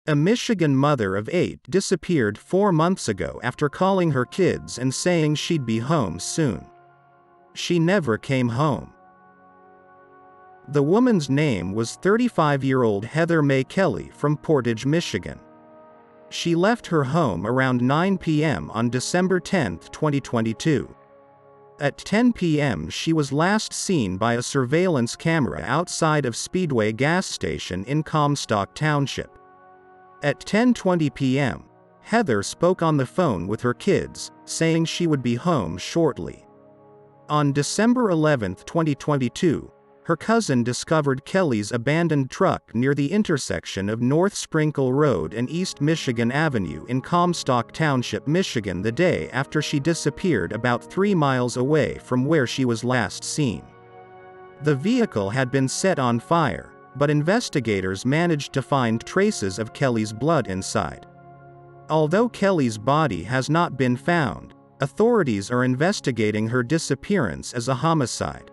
A Michigan mother of 8 disappeared 4 months ago after calling her kids and saying she'd be home soon. She never came home. The woman's name was 35-year-old Heather Mae Kelley from Portage, Michigan. She left her home around 9 p.m. on December 10, 2022. At 10 p.m. she was last seen by a surveillance camera outside of Speedway gas station in Comstock Township. At 10:20 p.m., Heather spoke on the phone with her kids, saying she would be home shortly. On December 11, 2022, her cousin discovered Kelley's abandoned truck near the intersection of North Sprinkle Road and East Michigan Avenue in Comstock Township, Michigan the day after she disappeared about 3 miles away from where she was last seen. The vehicle had been set on fire, but investigators managed to find traces of Kelley's blood inside. Although Kelley's body has not been found, authorities are investigating her disappearance as a homicide.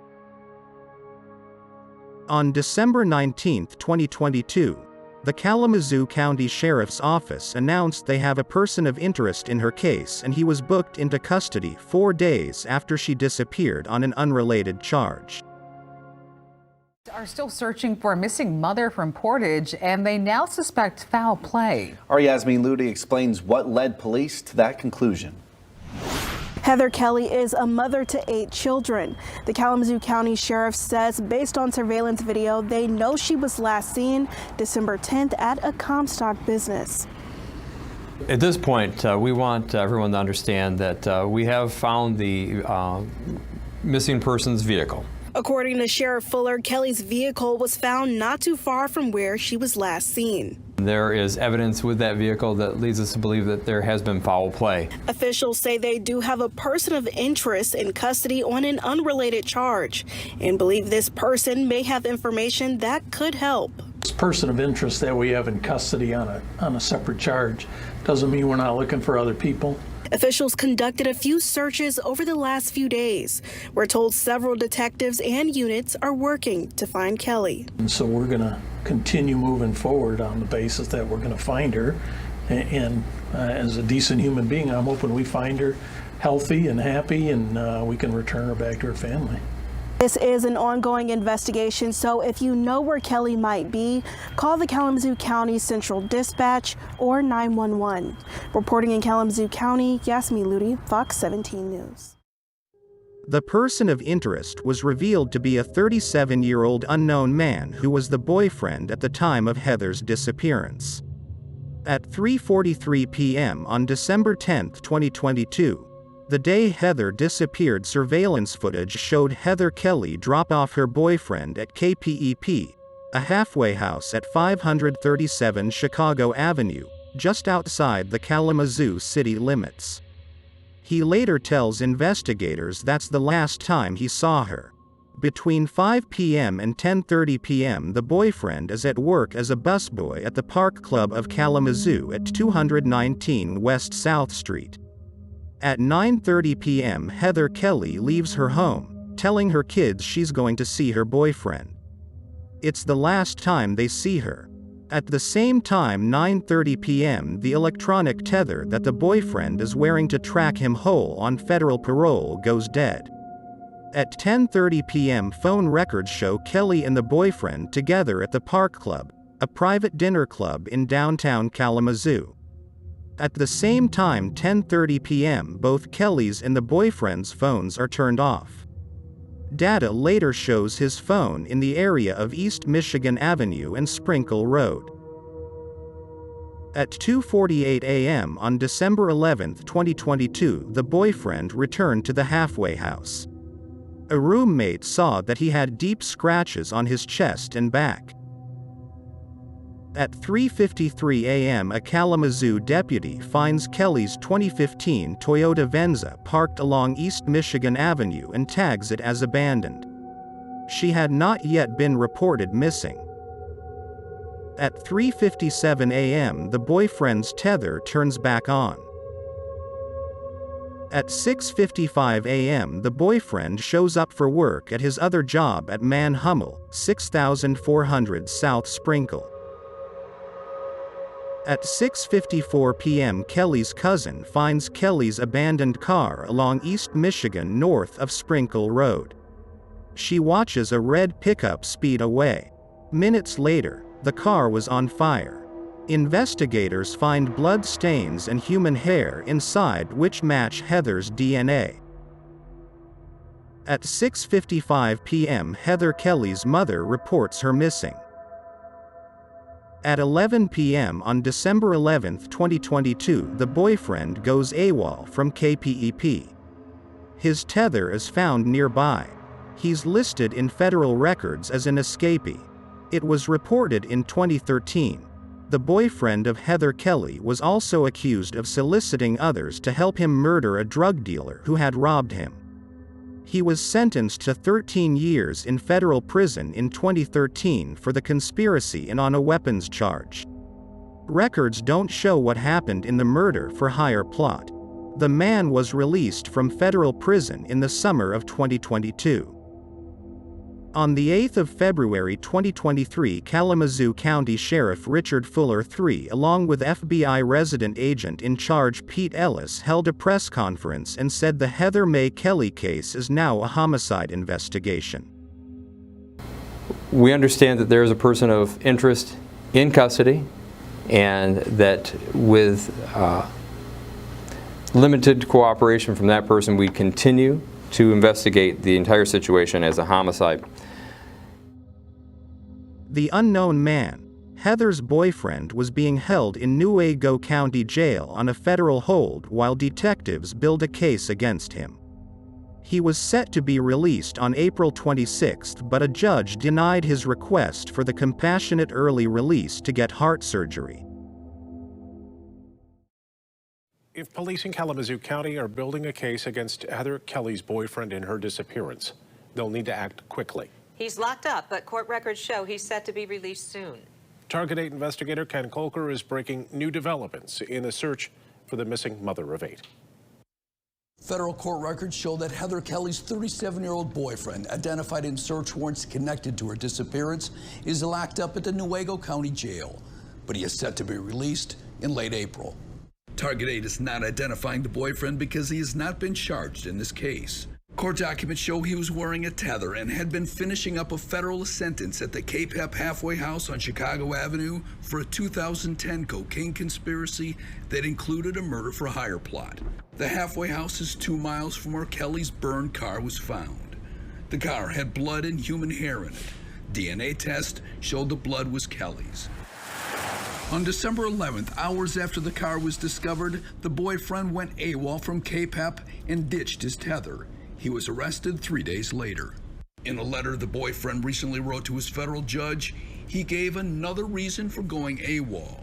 On December 19, 2022, the Kalamazoo County Sheriff's Office announced they have a person of interest in her case and he was booked into custody 4 days after she disappeared on an unrelated charge. Are still searching for a missing mother from Portage, and they now suspect foul play. Our Yasmin Ludi explains what led police to that conclusion. Heather Kelley is a mother to 8 children. The Kalamazoo County Sheriff says based on surveillance video, they know she was last seen December 10th at a Comstock business. At this point, we want everyone to understand that we have found the missing person's vehicle. According to Sheriff Fuller, Kelley's vehicle was found not too far from where she was last seen. There is evidence with that vehicle that leads us to believe that there has been foul play. Officials say they do have a person of interest in custody on an unrelated charge and believe this person may have information that could help. This person of interest that we have in custody on a separate charge doesn't mean we're not looking for other people. Officials conducted a few searches over the last few days. We're told several detectives and units are working to find Kelley. And so we're going to continue moving forward on the basis that we're going to find her. And as a decent human being, I'm hoping we find her healthy and happy and we can return her back to her family. This is an ongoing investigation, so if you know where Kelley might be, call the Kalamazoo County Central Dispatch or 911. Reporting in Kalamazoo County, Yasmin Ludi, Fox 17 News. The person of interest was revealed to be a 37-year-old unknown man who was the boyfriend at the time of Heather's disappearance. At 3:43 p.m. on December 10, 2022, the day Heather disappeared, surveillance footage showed Heather Kelley drop off her boyfriend at KPEP, a halfway house at 537 Chicago Avenue, just outside the Kalamazoo city limits. He later tells investigators that's the last time he saw her. Between 5 p.m. and 10:30 p.m. the boyfriend is at work as a busboy at the Park Club of Kalamazoo at 219 West South Street. At 9:30 p.m. Heather Kelley leaves her home, telling her kids she's going to see her boyfriend. It's the last time they see her. At the same time, 9:30 p.m. the electronic tether that the boyfriend is wearing to track him whole on federal parole goes dead. At 10:30 p.m. phone records show Kelley and the boyfriend together at the Park Club, a private dinner club in downtown Kalamazoo. At the same time, 10:30 p.m. both Kelley's and the boyfriend's phones are turned off. Data later shows his phone in the area of East Michigan Avenue and Sprinkle Road. At 2:48 a.m. on December 11, 2022, the boyfriend returned to the halfway house. A roommate saw that he had deep scratches on his chest and back. At 3:53 a.m. a Kalamazoo deputy finds Kelley's 2015 Toyota Venza parked along East Michigan Avenue and tags it as abandoned. She had not yet been reported missing. At 3:57 a.m. the boyfriend's tether turns back on. At 6:55 a.m. the boyfriend shows up for work at his other job at Manhummel, 6400 South Sprinkle. At 6:54 p.m., Kelley's cousin finds Kelley's abandoned car along East Michigan north of Sprinkle Road. She watches a red pickup speed away. Minutes later, the car was on fire. Investigators find blood stains and human hair inside which match Heather's DNA. At 6:55 p.m., Heather Kelley's mother reports her missing. At 11 p.m. on December 11, 2022, the boyfriend goes AWOL from KPEP. His tether is found nearby. He's listed in federal records as an escapee. It was reported in 2013. The boyfriend of Heather Kelley was also accused of soliciting others to help him murder a drug dealer who had robbed him. He was sentenced to 13 years in federal prison in 2013 for the conspiracy and on a weapons charge. Records don't show what happened in the murder-for-hire plot. The man was released from federal prison in the summer of 2022. On the 8th of February 2023, Kalamazoo County Sheriff Richard Fuller III, along with FBI resident agent in charge Pete Ellis, held a press conference and said the Heather Mae Kelley case is now a homicide investigation. We understand that there is a person of interest in custody, and that with limited cooperation from that person, we continue to investigate the entire situation as a homicide. The unknown man, Heather's boyfriend, was being held in Newaygo County Jail on a federal hold while detectives build a case against him. He was set to be released on April 26, but a judge denied his request for the compassionate early release to get heart surgery. If police in Kalamazoo County are building a case against Heather Kelley's boyfriend in her disappearance, they'll need to act quickly. He's locked up, but court records show he's set to be released soon. Target 8 investigator Ken Kolker is breaking new developments in the search for the missing mother of 8. Federal court records show that Heather Kelley's 37-year-old boyfriend, identified in search warrants connected to her disappearance, is locked up at the Newaygo County Jail, but he is set to be released in late April. Target 8 is not identifying the boyfriend because he has not been charged in this case. Court documents show he was wearing a tether and had been finishing up a federal sentence at the Cape Hep halfway house on Chicago Avenue for a 2010 cocaine conspiracy that included a murder-for-hire plot. The halfway house is 2 miles from where Kelley's burned car was found. The car had blood and human hair in it. DNA test showed the blood was Kelley's. On December 11th, hours after the car was discovered, the boyfriend went AWOL from Cape Hep and ditched his tether. He was arrested 3 days later. In a letter the boyfriend recently wrote to his federal judge, he gave another reason for going AWOL.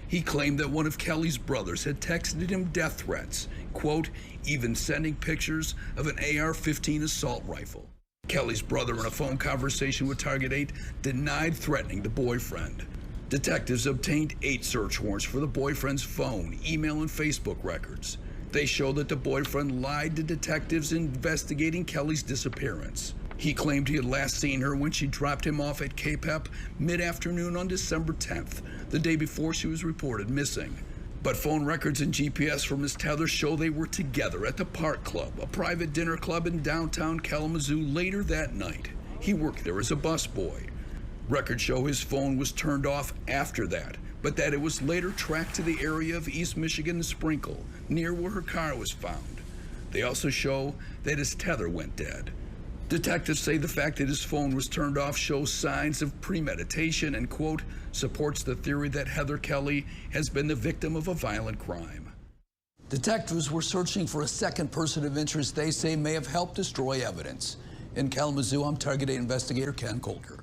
He claimed that one of Kelley's brothers had texted him death threats, quote, even sending pictures of an AR-15 assault rifle. Kelley's brother, in a phone conversation with Target 8, denied threatening the boyfriend. Detectives obtained 8 search warrants for the boyfriend's phone, email, and Facebook records. They show that the boyfriend lied to detectives investigating Kelley's disappearance. He claimed he had last seen her when she dropped him off at Cape Hep mid-afternoon on December 10th, the day before she was reported missing. But phone records and GPS from his tether show they were together at the Park Club, a private dinner club in downtown Kalamazoo, later that night. He worked there as a busboy. Records show his phone was turned off after that, but that it was later tracked to the area of East Michigan and Sprinkle, near where her car was found. They also show that his tether went dead. Detectives say the fact that his phone was turned off shows signs of premeditation and, quote, supports the theory that Heather Kelley has been the victim of a violent crime. Detectives were searching for a second person of interest they say may have helped destroy evidence. In Kalamazoo, I'm Target 8 investigator Ken Kolker.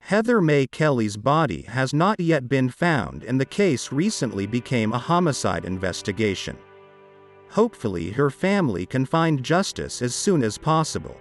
Heather Mae Kelley's body has not yet been found, and the case recently became a homicide investigation. Hopefully, her family can find justice as soon as possible.